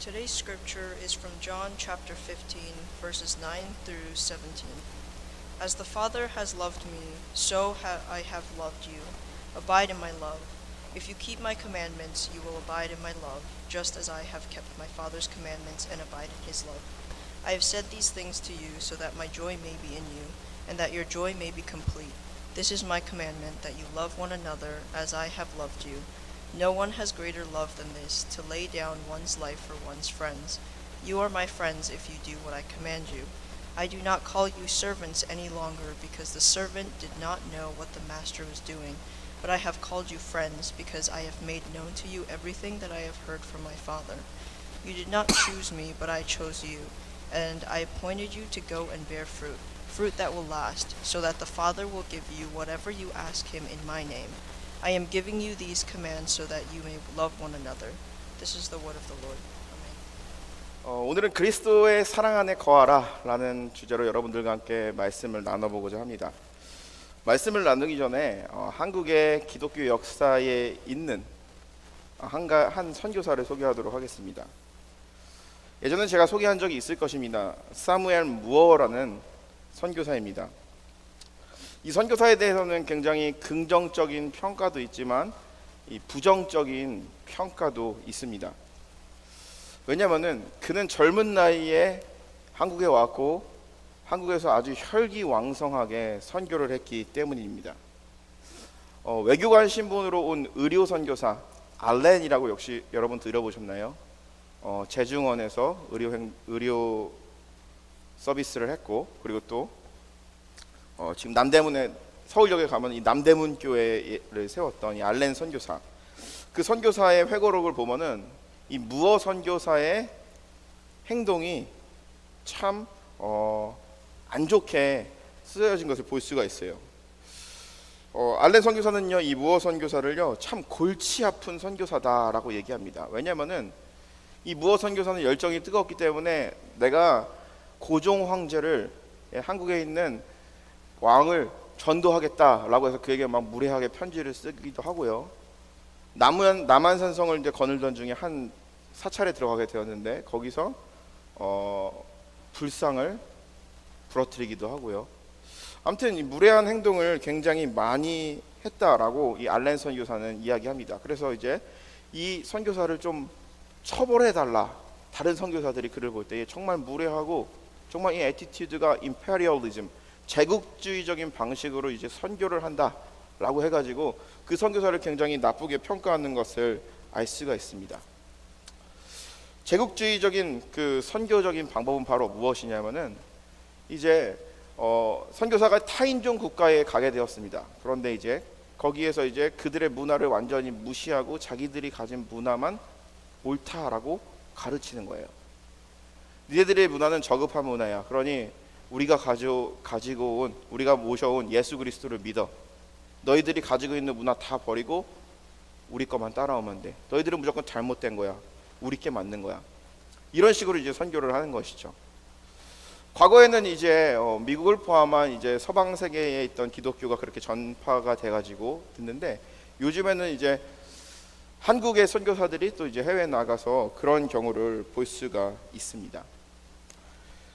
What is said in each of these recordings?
Today's scripture is from John chapter 15, verses 9 through 17. As the Father has loved me, so I have loved you. Abide in my love. If you keep my commandments, you will abide in my love, just as I have kept my Father's commandments and abide in his love. I have said these things to you so that my joy may be in you, and that your joy may be complete. This is my commandment, that you love one another as I have loved you. No one has greater love than this, to lay down one's life for one's friends. You are my friends if you do what I command you. I do not call you servants any longer, because the servant did not know what the master was doing. But I have called you friends, because I have made known to you everything that I have heard from my Father. You did not choose me, but I chose you, and I appointed you to go and bear fruit, fruit that will last, so that the Father will give you whatever you ask him in my name. I am giving you these commands so that you may love one another. This is the word of the Lord. Amen. 오늘은 그리스도의 사랑 안에 거하라 라는 주제로 여러분들과 함께 말씀을 나눠보고자 합니다. 말씀을 나누기 전에 한국의 기독교 역사에 있는 한 선교사를 소개하도록 하겠습니다. 예전에 제가 소개한 적이 있을 것입니다. 사무엘 무어라는 선교사입니다. 이 선교사에 대해서는 굉장히 긍정적인 평가도 있지만 이 부정적인 평가도 있습니다. 왜냐하면 그는 젊은 나이에 한국에 왔고 한국에서 아주 혈기왕성하게 선교를 했기 때문입니다. 외교관 신분으로 온 의료 선교사 알렌이라고 역시 여러분 들어보셨나요? 재중원에서 의료 서비스를 했고, 그리고 또 지금 남대문에 서울역에 가면 이 남대문 교회를 세웠던 이 알렌 선교사, 그 선교사의 회고록을 보면은 이 무어 선교사의 행동이 참 안 좋게 쓰여진 것을 볼 수가 있어요. 알렌 선교사는요, 이 무어 선교사를요, 참 골치 아픈 선교사다라고 얘기합니다. 왜냐하면은 이 무어 선교사는 열정이 뜨겁기 때문에 내가 고종 황제를, 한국에 있는 왕을 전도하겠다라고 해서 그에게 막 무례하게 편지를 쓰기도 하고요. 남한산성을 이제 거닐던 중에 한 사찰에 들어가게 되었는데 거기서 불상을 부러뜨리기도 하고요. 아무튼 이 무례한 행동을 굉장히 많이 했다라고 이 알렌 선교사는 이야기합니다. 그래서 이제 이 선교사를 좀 처벌해달라, 다른 선교사들이 그를 볼 때 정말 무례하고 정말 이 애티튜드가 임페리얼리즘, 제국주의적인 방식으로 이제 선교를 한다라고 해가지고 그 선교사를 굉장히 나쁘게 평가하는 것을 알 수가 있습니다. 제국주의적인 그 선교적인 방법은 바로 무엇이냐면은 이제 선교사가 타인종 국가에 가게 되었습니다. 그런데 이제 거기에서 이제 그들의 문화를 완전히 무시하고 자기들이 가진 문화만 옳다라고 가르치는 거예요. 니네들의 문화는 저급한 문화야. 그러니 우리가 가지고 온, 우리가 모셔온 예수 그리스도를 믿어. 너희들이 가지고 있는 문화 다 버리고 우리 것만 따라오면 돼. 너희들은 무조건 잘못된 거야. 우리께 맞는 거야. 이런 식으로 이제 선교를 하는 것이죠. 과거에는 이제 미국을 포함한 이제 서방 세계에 있던 기독교가 그렇게 전파가 돼가지고 됐는데, 요즘에는 이제 한국의 선교사들이 또 이제 해외에 나가서 그런 경우를 볼 수가 있습니다.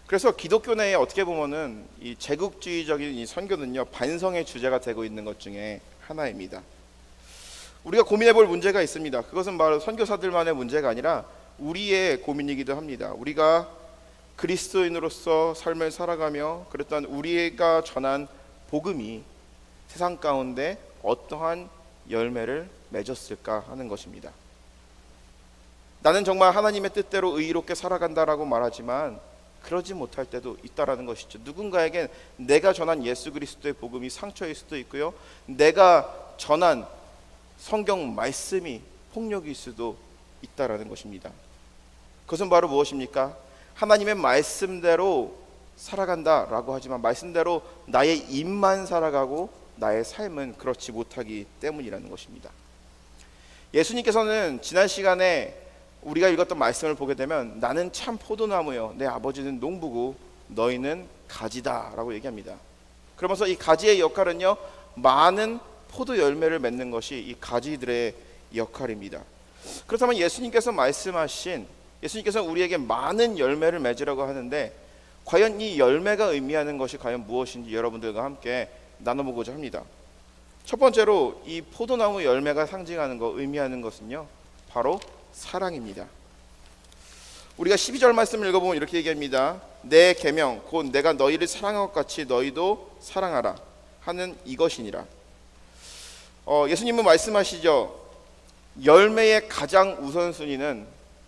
그래서 기독교 내에 어떻게 보면은 이 제국주의적인 이 선교는요, 반성의 주제가 되고 있는 것 중에 하나입니다. 우리가 고민해 볼 문제가 있습니다. 그것은 바로 선교사들만의 문제가 아니라 우리의 고민이기도 합니다. 우리가 그리스도인으로서 삶을 살아가며 그랬던 우리가 전한 복음이 세상 가운데 어떠한 열매를 맺었을까 하는 것입니다. 나는 정말 하나님의 뜻대로 의롭게 살아간다라고 말하지만 그러지 못할 때도 있다라는 것이죠. 누군가에겐 내가 전한 예수 그리스도의 복음이 상처일 수도 있고요, 내가 전한 성경 말씀이 폭력일 수도 있다라는 것입니다. 그것은 바로 무엇입니까? 하나님의 말씀대로 살아간다라고 하지만 말씀대로 나의 입만 살아가고 나의 삶은 그렇지 못하기 때문이라는 것입니다. 예수님께서는 지난 시간에 우리가 읽었던 말씀을 보게 되면 나는 참 포도나무요, 내 아버지는 농부고 너희는 가지다 라고 얘기합니다. 그러면서 이 가지의 역할은요, 많은 포도 열매를 맺는 것이 이 가지들의 역할입니다. 그렇다면 예수님께서 말씀하신 예수님께서는 우리에게 많은 열매를 맺으라고 하는데 과연 이 열매가 의미하는 것이 과연 무엇인지 여러분들과 함께 나눠보고자 합니다. 첫 번째로 이 포도나무 열매가 상징하는 것, 의미하는 것은요, 바로 사랑입니다. 우리가 12절 말씀을 읽어보면 이렇게 얘기합니다. 내 계명 곧 내가 너희를 사랑한 것 같이 너희도 사랑하라 하는 이것이니라. 예수님은 말씀하시죠. 열매의 가장 우선순위는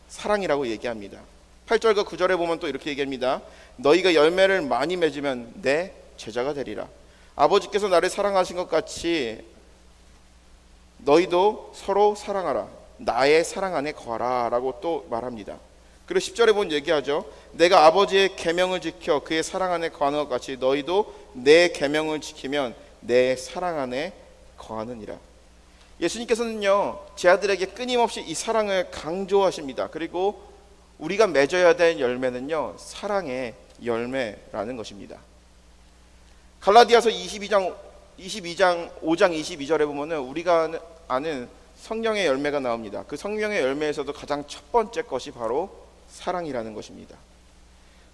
사랑이라고 얘기합니다. 8절과 9절에 보면 또 이렇게 얘기합니다. 너희가 열매를 많이 맺으면 내 제자가 되리라. 아버지께서 나를 사랑하신 것 같이 너희도 서로 사랑하라. 나의 사랑 안에 거하라 라고 또 말합니다. 그리고 10절에 보면 얘기하죠. 내가 아버지의 계명을 지켜 그의 사랑 안에 거하는 것 같이 너희도 내 계명을 지키면 내 사랑 안에 거하느니라. 예수님께서는요, 제 아들에게 끊임없이 이 사랑을 강조하십니다. 그리고 우리가 맺어야 될 열매는요, 사랑의 열매라는 것입니다. 갈라디아서 22장 5장 22절에 보면은 우리가 아는 성령의 열매가 나옵니다. 그 성령의 열매에서도 가장 첫 번째 것이 바로 사랑이라는 것입니다.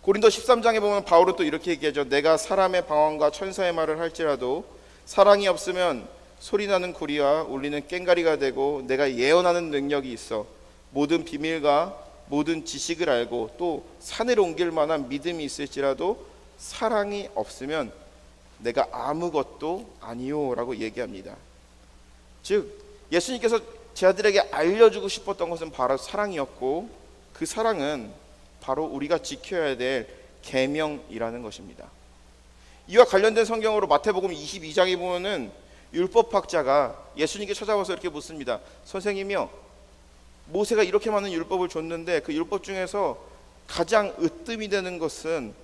고린도 13장에 보면 바울은 또 이렇게 얘기하죠. 내가 사람의 방언과 천사의 말을 할지라도 사랑이 없으면 소리나는 구리와 울리는 꽹과리가 되고 내가 예언하는 능력이 있어 모든 비밀과 모든 지식을 알고 또 산을 옮길 만한 믿음이 있을지라도 사랑이 없으면 내가 아무것도 아니요 라고 얘기합니다. 즉 예수님께서 제 아들에게 알려주고 싶었던 것은 바로 사랑이었고 그 사랑은 바로 우리가 지켜야 될 계명이라는 것입니다. 이와 관련된 성경으로 마태복음 22장에 보면은 율법학자가 예수님께 찾아와서 이렇게 묻습니다. 선생님이요, 모세가 이렇게 많은 율법을 줬는데 그 율법 중에서 가장 으뜸이 되는 것은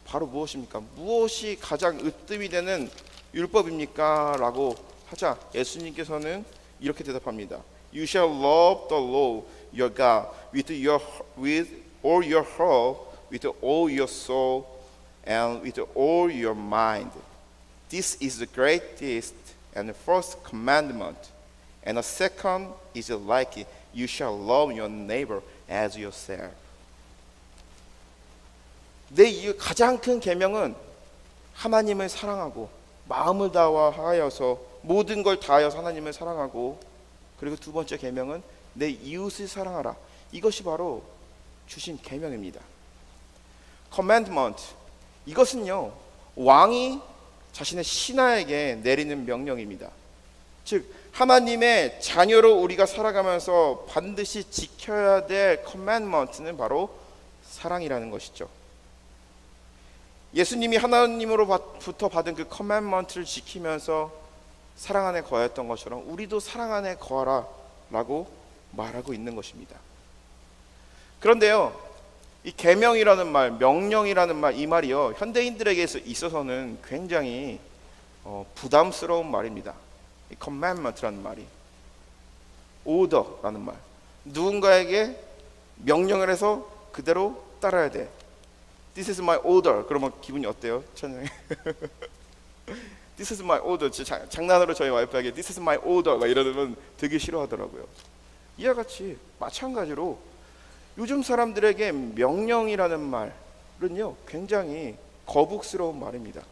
바로 무엇입니까? 무엇이 가장 으뜸이 되는 율법입니까? 라고 하자 예수님께서는 이렇게 대답합니다. You shall love the Lord your God with all your heart, with all your soul, and with all your mind. This is the greatest and the first commandment. And the second is like it. You shall love your neighbor as yourself. 내 가장 큰 계명은 하나님을 사랑하고 마음을 다하여서 모든 걸 다하여서 하나님을 사랑하고 그리고 두 번째 계명은 내 이웃을 사랑하라. 이것이 바로 주신 계명입니다. commandment, 이것은요 왕이 자신의 신하에게 내리는 명령입니다. 즉 하나님의 자녀로 우리가 살아가면서 반드시 지켜야 될 commandment는 바로 사랑이라는 것이죠. 예수님이 하나님으로부터 받은 그 commandment를 지키면서 사랑 안에 거하였던 것처럼 우리도 사랑 안에 거하라 라고 말하고 있는 것입니다. 그런데요, 이 계명이라는 말, 명령이라는 말, 이 말이요 현대인들에게 있어서는 굉장히 부담스러운 말입니다. 이 commandment라는 말이, order라는 말, 누군가에게 명령을 해서 그대로 따라야 돼. This is my order. 그러면 기분이 어때요? 천장에 This is my order. 장난으로 저희 와이프에게 This is my order 막 이러면 되게 싫어하더라고요. 이와 같이 마찬가지로 요즘 사람들에게 명령이라는 말은요 굉장히 거북스러운 말입니다.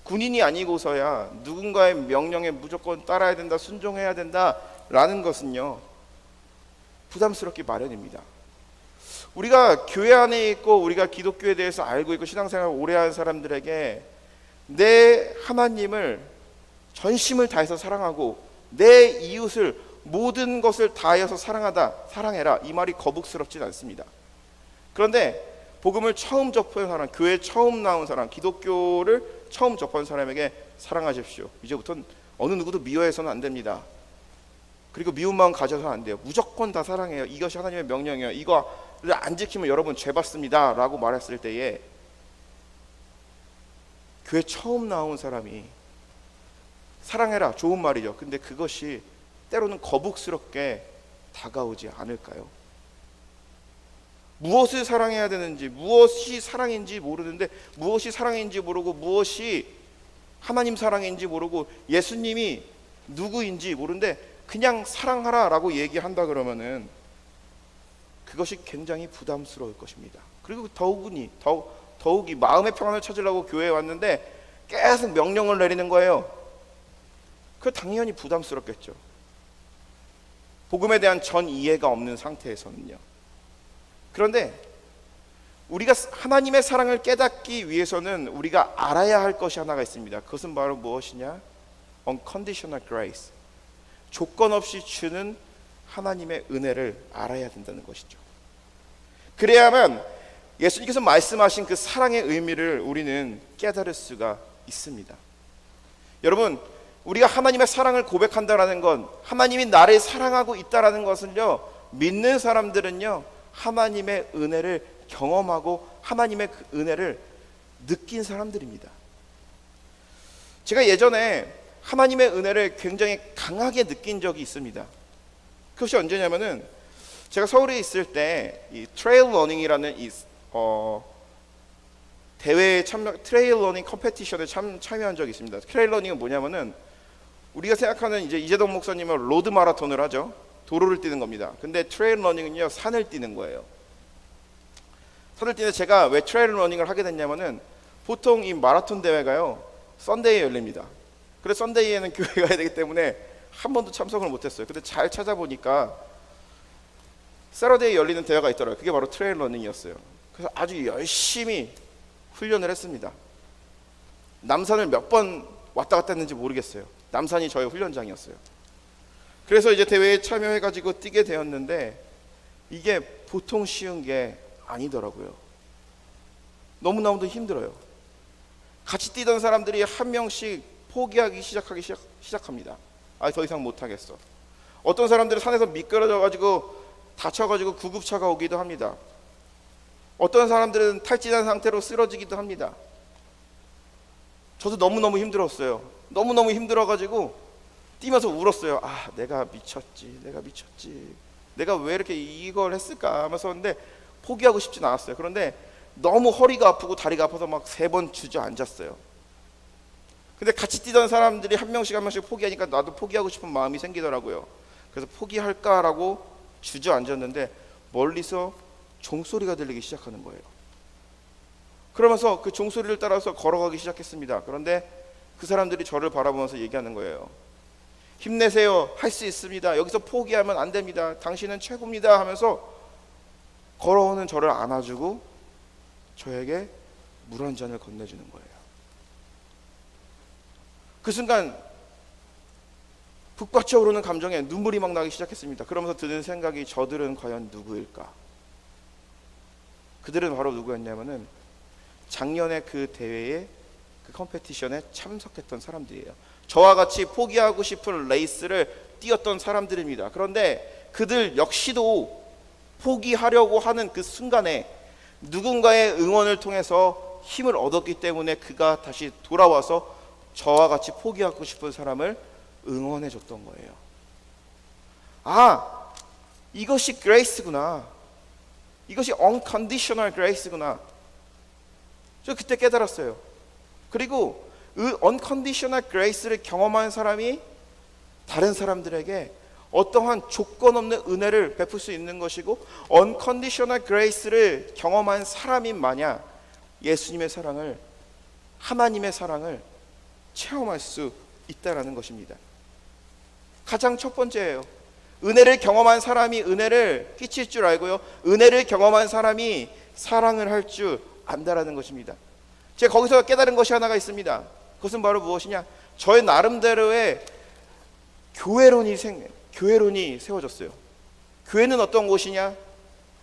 군인이 아니고서야 누군가의 명령에 무조건 따라야 된다, 순종해야 된다라는 것은요 부담스럽기 마련입니다. 우리가 교회 안에 있고 우리가 기독교에 대해서 알고 있고 신앙생활을 오래 한 사람들에게 내 하나님을 전심을 다해서 사랑하고 내 이웃을 모든 것을 다하여서 사랑해라, 이 말이 거북스럽진 않습니다. 그런데 복음을 처음 접한 사람, 교회 처음 나온 사람, 기독교를 처음 접한 사람에게 사랑하십시오. 이제부터는 어느 누구도 미워해서는 안 됩니다. 그리고 미운 마음 가져서는 안 돼요. 무조건 다 사랑해요. 이것이 하나님의 명령이에요. 이거를 안 지키면 여러분 죄 받습니다 라고 말했을 때에 교회 처음 나온 사람이 사랑해라, 좋은 말이죠. 근데 그것이 때로는 거북스럽게 다가오지 않을까요? 무엇을 사랑해야 되는지, 무엇이 사랑인지 모르는데, 무엇이 사랑인지 모르고 무엇이 하나님 사랑인지 모르고 예수님이 누구인지 모르는데 그냥 사랑하라 라고 얘기한다 그러면은 그것이 굉장히 부담스러울 것입니다. 그리고 더욱이 마음의 평안을 찾으려고 교회에 왔는데 계속 명령을 내리는 거예요. 그 당연히 부담스럽겠죠. 복음에 대한 전 이해가 없는 상태에서는요. 그런데 우리가 하나님의 사랑을 깨닫기 위해서는 우리가 알아야 할 것이 하나가 있습니다. 그것은 바로 무엇이냐? Unconditional grace. 조건 없이 주는 하나님의 은혜를 알아야 된다는 것이죠. 그래야만 예수님께서 말씀하신 그 사랑의 의미를 우리는 깨달을 수가 있습니다. 여러분, 우리가 하나님의 사랑을 고백한다라는 건, 하나님이 나를 사랑하고 있다라는 것을요, 믿는 사람들은요, 하나님의 은혜를 경험하고 하나님의 그 은혜를 느낀 사람들입니다. 제가 예전에 하나님의 은혜를 굉장히 강하게 느낀 적이 있습니다. 그것이 언제냐면은 제가 서울에 있을 때 이 트레일 러닝이라는 대회에 트레일 러닝 컴페티션에 참여한 적이 있습니다. 트레일 러닝은 뭐냐면은 우리가 생각하는 이제 이재동 목사님은 로드 마라톤을 하죠. 도로를 뛰는 겁니다. 근데 트레일 러닝은요, 산을 뛰는 거예요. 산을 뛰는데 제가 왜 트레일 러닝을 하게 됐냐면은 보통 이 마라톤 대회가요, 썬데이에 열립니다. 그래서 썬데이에는 교회 가야 되기 때문에 한 번도 참석을 못했어요. 근데 잘 찾아보니까 세러데이에 열리는 대회가 있더라고요. 그게 바로 트레일 러닝이었어요. 그래서 아주 열심히 훈련을 했습니다. 남산을 몇 번 왔다 갔다 했는지 모르겠어요. 남산이 저의 훈련장이었어요. 그래서 이제 대회에 참여해가지고 뛰게 되었는데 이게 보통 쉬운 게 아니더라고요. 너무나도 힘들어요. 같이 뛰던 사람들이 한 명씩 포기하기 시작합니다. 더 이상 못하겠어. 어떤 사람들은 산에서 미끄러져가지고 다쳐가지고 구급차가 오기도 합니다. 어떤 사람들은 탈진한 상태로 쓰러지기도 합니다. 저도 너무너무 힘들었어요. 너무너무 힘들어가지고 뛰면서 울었어요. 내가 미쳤지. 내가 왜 이렇게 이걸 했을까 하면서. 근데 포기하고 싶진 않았어요. 그런데 너무 허리가 아프고 다리가 아파서 막 3번 주저앉았어요. 근데 같이 뛰던 사람들이 한 명씩 포기하니까 나도 포기하고 싶은 마음이 생기더라고요. 그래서 포기할까라고 주저앉았는데 멀리서 종소리가 들리기 시작하는 거예요. 그러면서 그 종소리를 따라서 걸어가기 시작했습니다. 그런데 그 사람들이 저를 바라보면서 얘기하는 거예요. 힘내세요. 할 수 있습니다. 여기서 포기하면 안 됩니다. 당신은 최고입니다. 하면서 걸어오는 저를 안아주고 저에게 물 한 잔을 건네주는 거예요. 그 순간 북받쳐 오르는 감정에 눈물이 막 나기 시작했습니다. 그러면서 드는 생각이, 저들은 과연 누구일까? 그들은 바로 누구였냐면은 작년에 그 대회에, 그 컴페티션에 참석했던 사람들이에요. 저와 같이 포기하고 싶은 레이스를 뛰었던 사람들입니다. 그런데 그들 역시도 포기하려고 하는 그 순간에 누군가의 응원을 통해서 힘을 얻었기 때문에 그가 다시 돌아와서 저와 같이 포기하고 싶은 사람을 응원해 줬던 거예요. 이것이 그레이스구나. 이것이 unconditional grace구나. 저 그때 깨달았어요. 그리고 그 unconditional grace를 경험한 사람이 다른 사람들에게 어떠한 조건 없는 은혜를 베풀 수 있는 것이고, unconditional grace를 경험한 사람인 마냥 예수님의 사랑을, 하나님의 사랑을 체험할 수 있다라는 것입니다. 가장 첫 번째예요. 은혜를 경험한 사람이 은혜를 끼칠 줄 알고요, 은혜를 경험한 사람이 사랑을 할 줄 안다라는 것입니다. 제가 거기서 깨달은 것이 하나가 있습니다. 그것은 바로 무엇이냐? 저의 나름대로의 교회론이 세워졌어요. 교회는 어떤 곳이냐?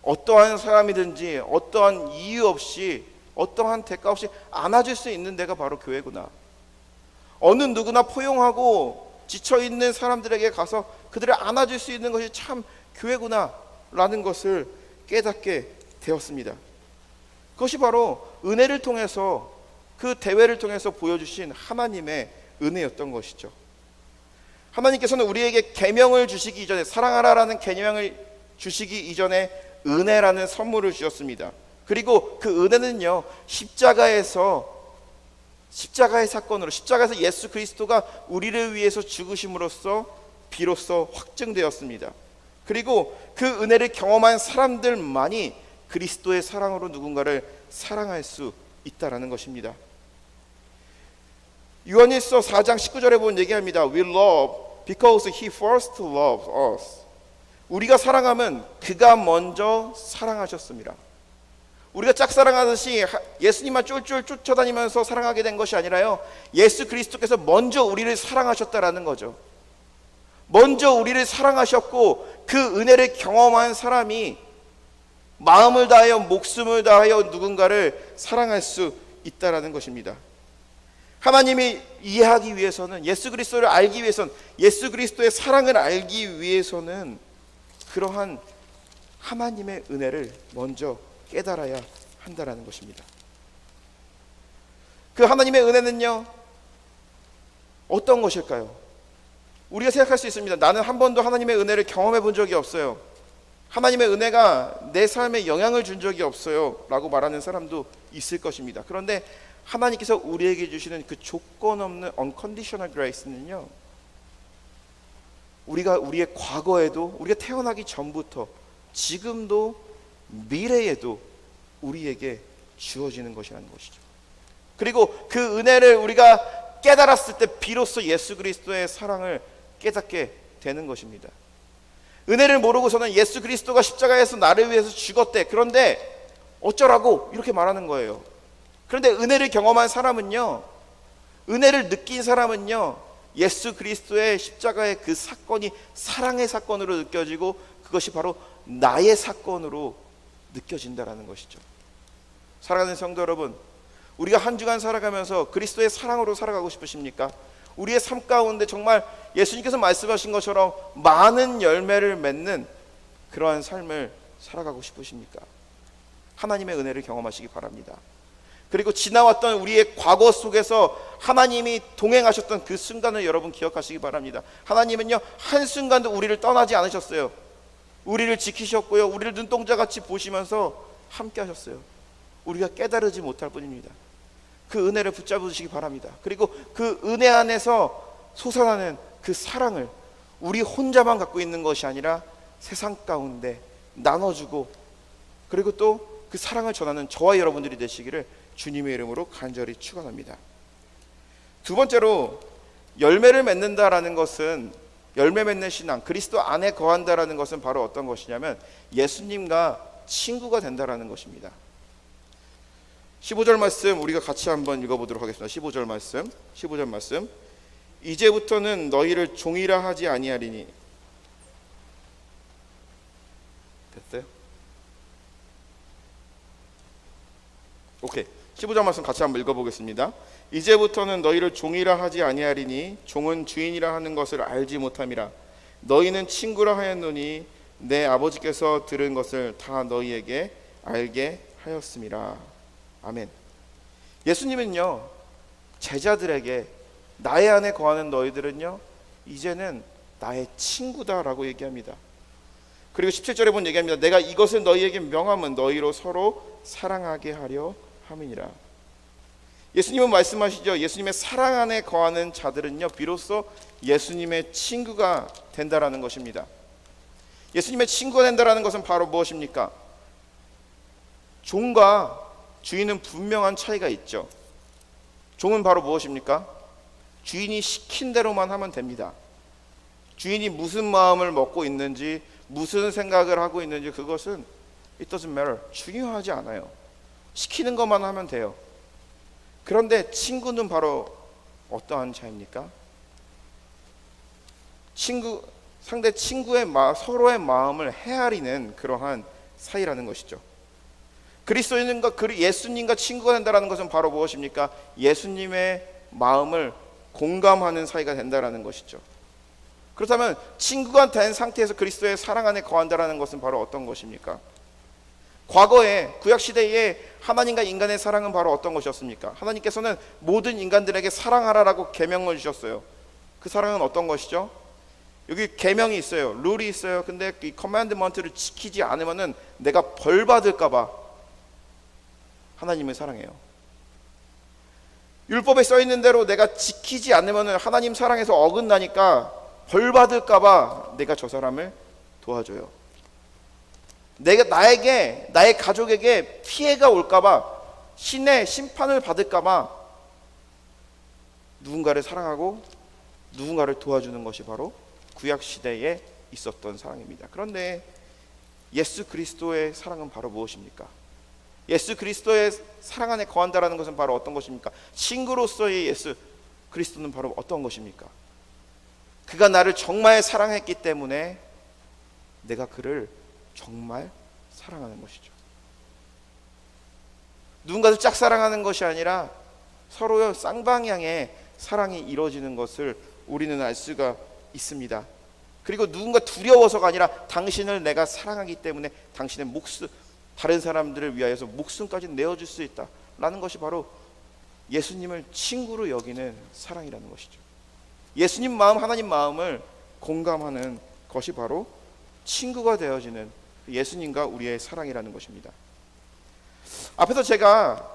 어떠한 사람이든지 어떠한 이유 없이, 어떠한 대가 없이 안아줄 수 있는 데가 바로 교회구나. 어느 누구나 포용하고 지쳐있는 사람들에게 가서 그들을 안아줄 수 있는 것이 참 교회구나 라는 것을 깨닫게 되었습니다. 그것이 바로 은혜를 통해서, 그 대회를 통해서 보여주신 하나님의 은혜였던 것이죠. 하나님께서는 우리에게 계명을 주시기 이전에, 사랑하라라는 계명을 주시기 이전에 은혜라는 선물을 주셨습니다. 그리고 그 은혜는요, 십자가의 사건으로, 십자가에서 예수 그리스도가 우리를 위해서 죽으심으로써 비로소 확증되었습니다. 그리고 그 은혜를 경험한 사람들만이 그리스도의 사랑으로 누군가를 사랑할 수 있다라는 것입니다. 요한일서 4장 19절에 보면 얘기합니다. We love because he first loved us. 우리가 사랑하면 그가 먼저 사랑하셨습니다. 우리가 짝사랑하듯이 예수님만 쫄쫄 쫓아다니면서 사랑하게 된 것이 아니라요, 예수 그리스도께서 먼저 우리를 사랑하셨다라는 거죠. 먼저 우리를 사랑하셨고 그 은혜를 경험한 사람이 마음을 다하여 목숨을 다하여 누군가를 사랑할 수 있다라는 것입니다. 하나님이 이해하기 위해서는, 예수 그리스도를 알기 위해서는, 예수 그리스도의 사랑을 알기 위해서는 그러한 하나님의 은혜를 먼저 깨달아야 한다라는 것입니다. 그 하나님의 은혜는요, 어떤 것일까요? 우리가 생각할 수 있습니다. 나는 한 번도 하나님의 은혜를 경험해 본 적이 없어요. 하나님의 은혜가 내 삶에 영향을 준 적이 없어요 라고 말하는 사람도 있을 것입니다. 그런데 하나님께서 우리에게 주시는 그 조건 없는 unconditional grace는요, 우리가 우리의 과거에도, 우리가 태어나기 전부터, 지금도, 미래에도 우리에게 주어지는 것이라는 것이죠. 그리고 그 은혜를 우리가 깨달았을 때 비로소 예수 그리스도의 사랑을 깨닫게 되는 것입니다. 은혜를 모르고서는 예수 그리스도가 십자가에서 나를 위해서 죽었대, 그런데 어쩌라고 이렇게 말하는 거예요. 그런데 은혜를 경험한 사람은요, 은혜를 느낀 사람은요, 예수 그리스도의 십자가의 그 사건이 사랑의 사건으로 느껴지고 그것이 바로 나의 사건으로 느껴진다라는 것이죠. 사랑하는 성도 여러분, 우리가 한 주간 살아가면서 그리스도의 사랑으로 살아가고 싶으십니까? 우리의 삶 가운데 정말 예수님께서 말씀하신 것처럼 많은 열매를 맺는 그러한 삶을 살아가고 싶으십니까? 하나님의 은혜를 경험하시기 바랍니다. 그리고 지나왔던 우리의 과거 속에서 하나님이 동행하셨던 그 순간을 여러분 기억하시기 바랍니다. 하나님은요, 한순간도 우리를 떠나지 않으셨어요. 우리를 지키셨고요, 우리를 눈동자같이 보시면서 함께 하셨어요. 우리가 깨달으지 못할 뿐입니다. 그 은혜를 붙잡으시기 바랍니다. 그리고 그 은혜 안에서 솟아나는 그 사랑을 우리 혼자만 갖고 있는 것이 아니라 세상 가운데 나눠주고, 그리고 또 그 사랑을 전하는 저와 여러분들이 되시기를 주님의 이름으로 간절히 축원합니다. 두 번째로, 열매를 맺는다라는 것은, 열매 맺는 신앙, 그리스도 안에 거한다라는 것은 바로 어떤 것이냐면 예수님과 친구가 된다라는 것입니다. 15절 말씀 우리가 같이 한번 읽어보도록 하겠습니다. 15절 말씀. 이제부터는 너희를 종이라 하지 아니하리니. 됐어요? 오케이. 15절 말씀 같이 한번 읽어보겠습니다. 이제부터는 너희를 종이라 하지 아니하리니 종은 주인이라 하는 것을 알지 못함이라. 너희는 친구라 하였노니 내 아버지께서 들은 것을 다 너희에게 알게 하였음이라. 아멘. 예수님은요, 제자들에게 나의 안에 거하는 너희들은요, 이제는 나의 친구다라고 얘기합니다. 그리고 17절에 보면 얘기합니다. 내가 이것을 너희에게 명함은 너희로 서로 사랑하게 하려 함이니라. 예수님은 말씀하시죠. 예수님의 사랑 안에 거하는 자들은요, 비로소 예수님의 친구가 된다라는 것입니다. 예수님의 친구가 된다라는 것은 바로 무엇입니까? 종과 주인은 분명한 차이가 있죠. 종은 바로 무엇입니까? 주인이 시킨 대로만 하면 됩니다. 주인이 무슨 마음을 먹고 있는지, 무슨 생각을 하고 있는지 그것은 it doesn't matter. 중요하지 않아요. 시키는 것만 하면 돼요. 그런데 친구는 바로 어떠한 차이입니까? 상대 친구의 서로의 마음을 헤아리는 그러한 사이라는 것이죠. 그리스도인과 예수님과 친구가 된다는 것은 바로 무엇입니까? 예수님의 마음을 공감하는 사이가 된다는 것이죠. 그렇다면 친구가 된 상태에서 그리스도의 사랑 안에 거한다는 것은 바로 어떤 것입니까? 과거에 구약시대에 하나님과 인간의 사랑은 바로 어떤 것이었습니까? 하나님께서는 모든 인간들에게 사랑하라라고 계명을 주셨어요. 그 사랑은 어떤 것이죠? 여기 계명이 있어요. 룰이 있어요. 근데 이 커맨드먼트를 지키지 않으면은 내가 벌 받을까 봐 하나님을 사랑해요. 율법에 써 있는 대로 내가 지키지 않으면은 하나님 사랑에서 어긋나니까 벌 받을까 봐 내가 저 사람을 도와줘요. 나에게, 나의 가족에게 피해가 올까봐, 신의 심판을 받을까봐 누군가를 사랑하고 누군가를 도와주는 것이 바로 구약 시대에 있었던 사랑입니다. 그런데 예수 그리스도의 사랑은 바로 무엇입니까? 예수 그리스도의 사랑 안에 거한다라는 것은 바로 어떤 것입니까? 친구로서의 예수 그리스도는 바로 어떤 것입니까? 그가 나를 정말 사랑했기 때문에 내가 그를 정말 사랑하는 것이죠. 누군가를 짝사랑하는 것이 아니라 서로의 쌍방향의 사랑이 이루어지는 것을 우리는 알 수가 있습니다. 그리고 누군가 두려워서가 아니라 당신을 내가 사랑하기 때문에 당신의 목숨, 다른 사람들을 위하여서 목숨까지 내어줄 수 있다라는 것이 바로 예수님을 친구로 여기는 사랑이라는 것이죠. 예수님 마음, 하나님 마음을 공감하는 것이 바로 친구가 되어지는 예수님과 우리의 사랑이라는 것입니다. 앞에서 제가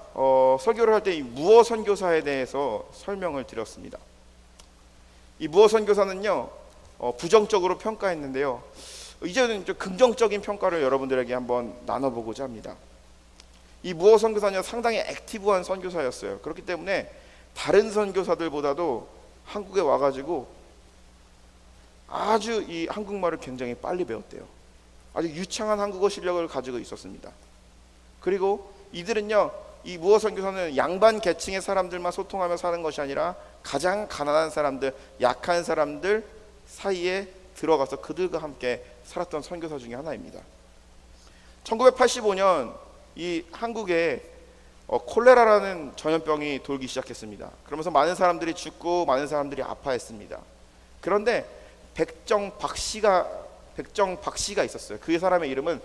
설교를 할 때 이 무어 선교사에 대해서 설명을 드렸습니다. 이 무어 선교사는요, 부정적으로 평가했는데요, 이제는 좀 긍정적인 평가를 여러분들에게 한번 나눠보고자 합니다. 이 무어 선교사는 상당히 액티브한 선교사였어요. 그렇기 때문에 다른 선교사들보다도 한국에 와가지고 아주 이 한국말을 굉장히 빨리 배웠대요. 아주 유창한 한국어 실력을 가지고 있었습니다. 그리고 이들은요, 이 무어 선교사는 양반 계층의 사람들만 소통하며 사는 것이 아니라 가장 가난한 사람들, 약한 사람들 사이에 들어가서 그들과 함께 살았던 선교사 중에 하나입니다. 1985년 이 한국에 콜레라라는 전염병이 돌기 시작했습니다. 그러면서 많은 사람들이 죽고 많은 사람들이 아파했습니다. 그런데 백정 박씨가 있었어요. 그 사람의 이름은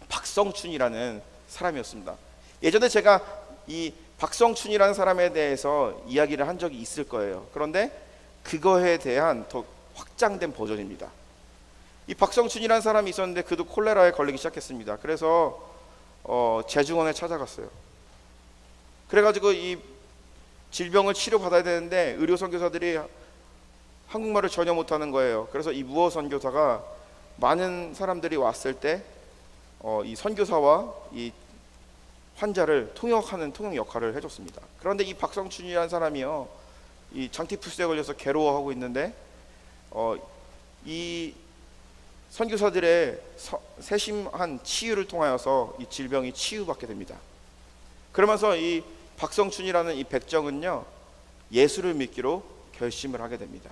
박성춘이라는 사람이었습니다. 예전에 제가 이 박성춘이라는 사람에 대해서 이야기를 한 적이 있을 거예요. 그런데 그거에 대한 더 확장된 버전입니다. 이 박성춘이라는 사람이 있었는데 그도 콜레라에 걸리기 시작했습니다. 그래서 재중원에 찾아갔어요. 그래가지고 이 질병을 치료받아야 되는데 의료 선교사들이 한국말을 전혀 못하는 거예요. 그래서 이 무어 선교사가 많은 사람들이 왔을 때 이 선교사와 이 환자를 통역하는 통역 역할을 해줬습니다. 그런데 이 박성춘이라는 사람이요, 이 장티푸스에 걸려서 괴로워하고 있는데 이 선교사들의 세심한 치유를 통하여서 이 질병이 치유받게 됩니다. 그러면서 이 박성춘이라는 이 백정은요, 예수를 믿기로 결심을 하게 됩니다.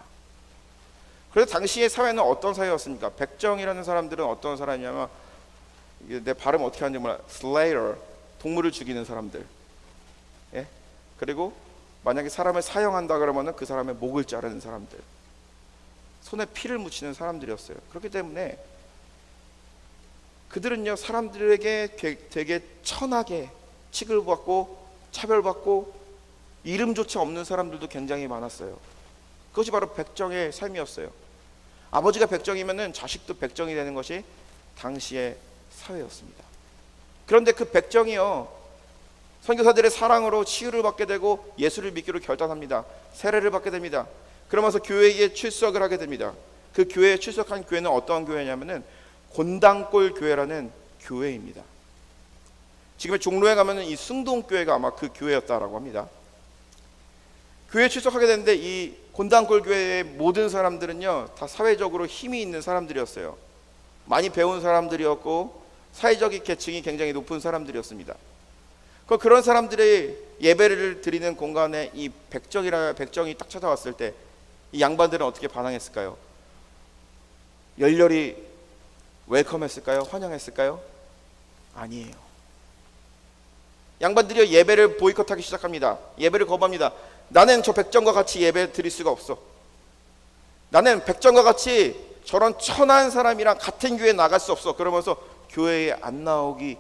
그래서 당시의 사회는 어떤 사회였습니까? 백정이라는 사람들은 어떤 사람이냐면, 내 발음 어떻게 하는지 몰라, 슬레이어, 동물을 죽이는 사람들. 예? 그리고 만약에 사람을 사형한다 그러면은 그 사람의 목을 자르는 사람들, 손에 피를 묻히는 사람들이었어요. 그렇기 때문에 그들은요, 사람들에게 되게 천하게 취급받고 차별받고 이름조차 없는 사람들도 굉장히 많았어요. 그것이 바로 백정의 삶이었어요. 아버지가 백정이면은 자식도 백정이 되는 것이 당시의 사회였습니다. 그런데 그 백정이요, 선교사들의 사랑으로 치유를 받게 되고 예수를 믿기로 결단합니다. 세례를 받게 됩니다. 그러면서 교회에 출석을 하게 됩니다. 그 교회에 출석한 교회는 어떤 교회냐면은 곤당골 교회라는 교회입니다. 지금의 종로에 가면은 이 승동교회가 아마 그 교회였다라고 합니다. 교회에 출석하게 되는데 이 곤당골 교회의 모든 사람들은요, 다 사회적으로 힘이 있는 사람들이었어요. 많이 배운 사람들이었고 사회적 계층이 굉장히 높은 사람들이었습니다. 그런 사람들의 예배를 드리는 공간에 이 백정이 딱 찾아왔을 때 이 양반들은 어떻게 반응했을까요? 열렬히 웰컴했을까요? 환영했을까요? 아니에요. 양반들이 예배를 보이콧하기 시작합니다. 예배를 거부합니다. 나는 저 백정과 같이 예배 드릴 수가 없어. 나는 백정과 같이 저런 천한 사람이랑 같은 교회에 나갈 수 없어. 그러면서 교회에 안 나오기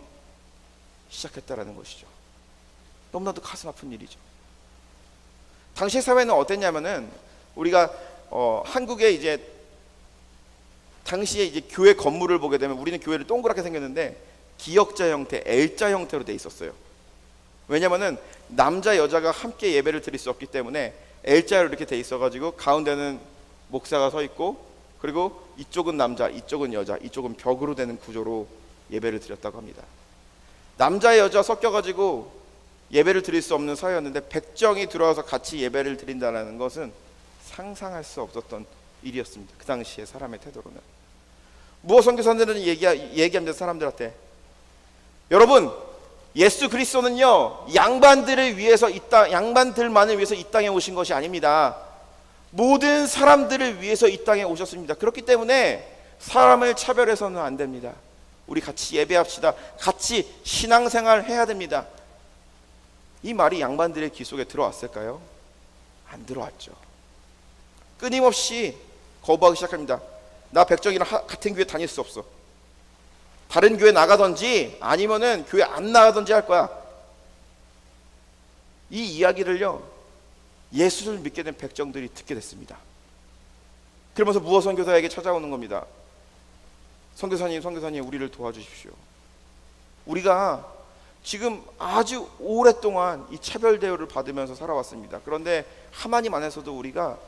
시작했다라는 것이죠. 너무나도 가슴 아픈 일이죠. 당시 사회는 어땠냐면은, 우리가 한국에 이제 당시에 이제 교회 건물을 보게 되면 우리는 교회를 동그랗게 생겼는데 기역자 형태, L자 형태로 돼 있었어요. 왜냐면은 남자 여자가 함께 예배를 드릴 수 없기 때문에 L자로 이렇게 돼 있어가지고 가운데는 목사가 서 있고 그리고 이쪽은 남자, 이쪽은 여자, 이쪽은 벽으로 되는 구조로 예배를 드렸다고 합니다. 남자 여자 섞여가지고 예배를 드릴 수 없는 사회였는데 백정이 들어와서 같이 예배를 드린다는 것은 상상할 수 없었던 일이었습니다. 그 당시에 사람의 태도로는. 무엇 선교사들은 얘기합니다. 사람들한테, 여러분, 예수 그리스도는요 양반들을 위해서 양반들만을 위해서 이 땅에 오신 것이 아닙니다. 모든 사람들을 위해서 이 땅에 오셨습니다. 그렇기 때문에 사람을 차별해서는 안 됩니다. 우리 같이 예배합시다. 같이 신앙생활 해야 됩니다. 이 말이 양반들의 귀 속에 들어왔을까요? 안 들어왔죠. 끊임없이 거부하기 시작합니다. 나 백정이랑 같은 교회 다닐 수 없어. 다른 교회 나가든지 아니면은 교회 안 나가든지 할 거야. 이 이야기를요 예수를 믿게 된 백정들이 듣게 됐습니다. 그러면서 무엇 선교사에게 찾아오는 겁니다. 선교사님 우리를 도와주십시오. 우리가 지금 아주 오랫동안 이 차별 대우를 받으면서 살아왔습니다. 그런데 하나님 안에서도 우리가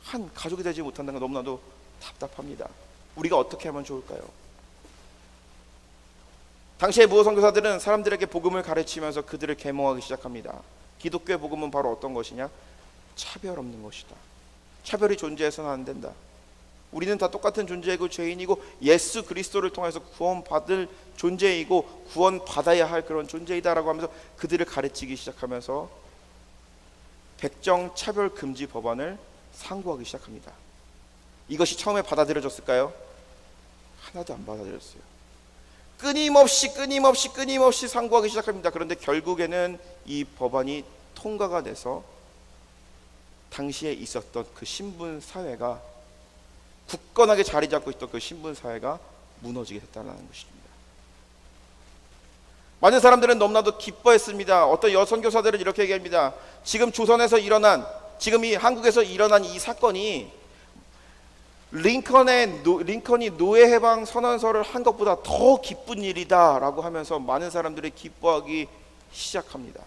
한 가족이 되지 못한다는 건 너무나도 답답합니다. 우리가 어떻게 하면 좋을까요? 당시의 무호 선교사들은 사람들에게 복음을 가르치면서 그들을 계몽하기 시작합니다. 기독교의 복음은 바로 어떤 것이냐? 차별 없는 것이다. 차별이 존재해서는 안 된다. 우리는 다 똑같은 존재이고 죄인이고 예수 그리스도를 통해서 구원받을 존재이고 구원받아야 할 그런 존재이다라고 하면서 그들을 가르치기 시작하면서 백정 차별 금지 법안을 상고하기 시작합니다. 이것이 처음에 받아들여졌을까요? 하나도 안 받아들였어요. 끊임없이 상고하기 시작합니다. 그런데 결국에는 이 법안이 통과가 돼서 당시에 있었던 그 신분 사회가, 굳건하게 자리 잡고 있던 그 신분 사회가 무너지게 됐다는 것입니다. 많은 사람들은 너무나도 기뻐했습니다. 어떤 여선교사들은 이렇게 얘기합니다. 지금 조선에서 일어난, 지금 이 한국에서 일어난 이 사건이 링컨이 노예 해방 선언서를 한 것보다 더 기쁜 일이다라고 하면서 많은 사람들이 기뻐하기 시작합니다.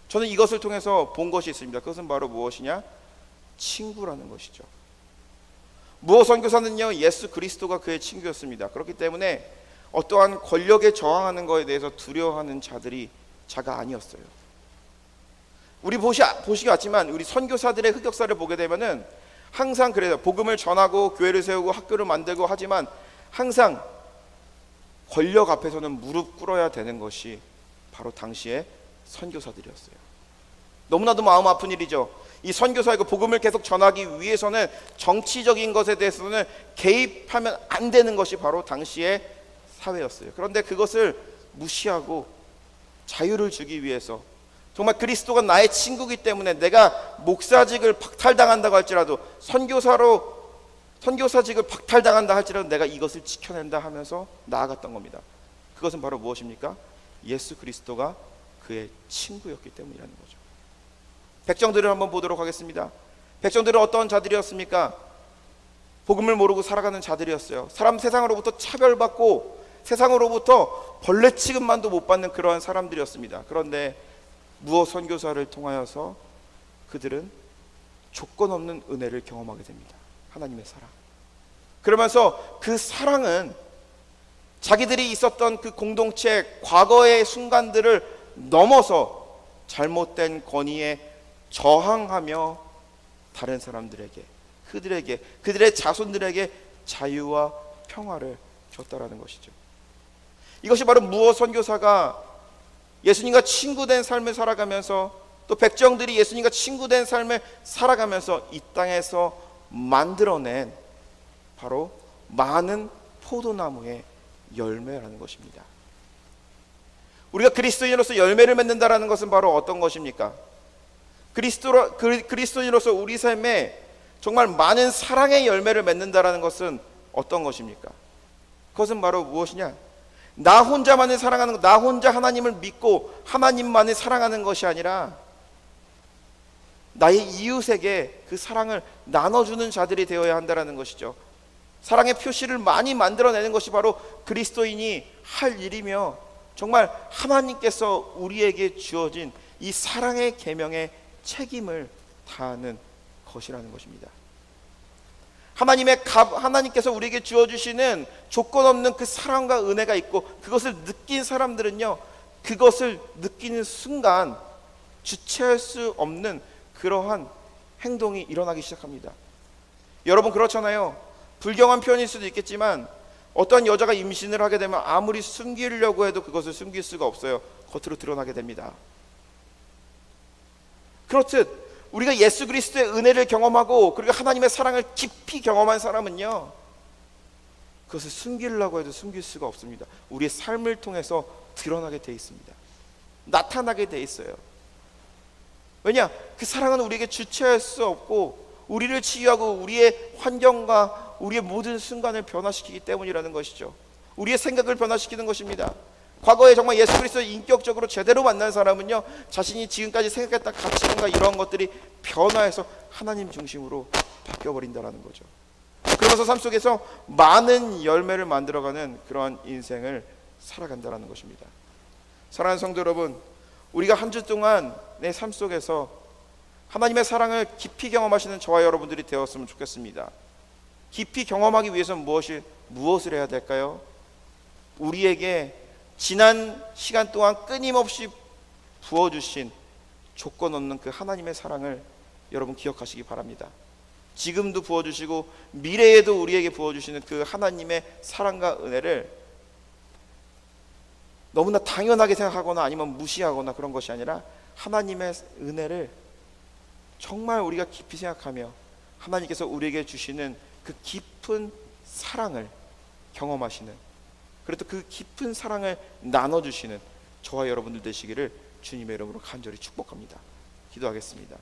저는 이것을 통해서 본 것이 있습니다. 그것은 바로 무엇이냐? 친구라는 것이죠. 무호 선교사는요 예수 그리스도가 그의 친구였습니다. 그렇기 때문에 어떠한 권력에 저항하는 것에 대해서 두려워하는 자가 아니었어요. 우리 보시기 왔지만 우리 선교사들의 흑역사를 보게 되면은 항상 그래요. 복음을 전하고 교회를 세우고 학교를 만들고 하지만 항상 권력 앞에서는 무릎 꿇어야 되는 것이 바로 당시의 선교사들이었어요. 너무나도 마음 아픈 일이죠. 이 선교사이고 복음을 계속 전하기 위해서는 정치적인 것에 대해서는 개입하면 안 되는 것이 바로 당시의 사회였어요. 그런데 그것을 무시하고 자유를 주기 위해서, 정말 그리스도가 나의 친구이기 때문에 내가 목사직을 박탈당한다고 할지라도, 선교사직을 박탈당한다 할지라도 내가 이것을 지켜낸다 하면서 나아갔던 겁니다. 그것은 바로 무엇입니까? 예수 그리스도가 그의 친구였기 때문이라는 거죠. 백정들을 한번 보도록 하겠습니다. 백정들은 어떤 자들이었습니까? 복음을 모르고 살아가는 자들이었어요. 세상으로부터 차별받고 세상으로부터 벌레 취급만도 못 받는 그러한 사람들이었습니다. 그런데 무호 선교사를 통하여서 그들은 조건 없는 은혜를 경험하게 됩니다. 하나님의 사랑. 그러면서 그 사랑은 자기들이 있었던 그 공동체 과거의 순간들을 넘어서 잘못된 권위에 저항하며 다른 사람들에게, 그들의 자손들에게 자유와 평화를 줬다라는 것이죠. 이것이 바로 무호 선교사가 예수님과 친구된 삶을 살아가면서, 또 백정들이 예수님과 친구된 삶을 살아가면서 이 땅에서 만들어낸 바로 많은 포도나무의 열매라는 것입니다. 우리가 그리스도인으로서 열매를 맺는다라는 것은 바로 어떤 것입니까? 그리스도인으로서 우리 삶에 정말 많은 사랑의 열매를 맺는다라는 것은 어떤 것입니까? 그것은 바로 무엇이냐? 나 혼자만을 사랑하는 것, 나 혼자 하나님을 믿고 하나님만을 사랑하는 것이 아니라 나의 이웃에게 그 사랑을 나눠주는 자들이 되어야 한다는 것이죠. 사랑의 표시를 많이 만들어내는 것이 바로 그리스도인이 할 일이며, 정말 하나님께서 우리에게 주어진 이 사랑의 계명의 책임을 다하는 것이라는 것입니다. 하나님께서 우리에게 주어주시는 조건 없는 그 사랑과 은혜가 있고, 그것을 느낀 사람들은요, 그것을 느끼는 순간 주체할 수 없는 그러한 행동이 일어나기 시작합니다. 여러분 그렇잖아요. 불경한 표현일 수도 있겠지만 어떤 여자가 임신을 하게 되면 아무리 숨기려고 해도 그것을 숨길 수가 없어요. 겉으로 드러나게 됩니다. 그렇듯 우리가 예수 그리스도의 은혜를 경험하고 그리고 하나님의 사랑을 깊이 경험한 사람은요, 그것을 숨기려고 해도 숨길 수가 없습니다. 우리의 삶을 통해서 드러나게 돼 있습니다. 나타나게 돼 있어요. 왜냐? 그 사랑은 우리에게 주체할 수 없고 우리를 치유하고 우리의 환경과 우리의 모든 순간을 변화시키기 때문이라는 것이죠. 우리의 생각을 변화시키는 것입니다. 과거에 정말 예수 그리스도를 인격적으로 제대로 만난 사람은요, 자신이 지금까지 생각했던 가치관과 이런 것들이 변화해서 하나님 중심으로 바뀌어버린다는 거죠. 그러면서 삶 속에서 많은 열매를 만들어가는 그러한 인생을 살아간다는 것입니다. 사랑하는 성도 여러분, 우리가 한 주 동안 내 삶 속에서 하나님의 사랑을 깊이 경험하시는 저와 여러분들이 되었으면 좋겠습니다. 깊이 경험하기 위해서는 무엇을 해야 될까요? 우리에게 지난 시간 동안 끊임없이 부어주신 조건 없는 그 하나님의 사랑을 여러분 기억하시기 바랍니다. 지금도 부어주시고 미래에도 우리에게 부어주시는 그 하나님의 사랑과 은혜를 너무나 당연하게 생각하거나 아니면 무시하거나 그런 것이 아니라 하나님의 은혜를 정말 우리가 깊이 생각하며 하나님께서 우리에게 주시는 그 깊은 사랑을 경험하시는, 그래도 그 깊은 사랑을 나눠주시는 저와 여러분들 되시기를 주님의 이름으로 간절히 축복합니다. 기도하겠습니다.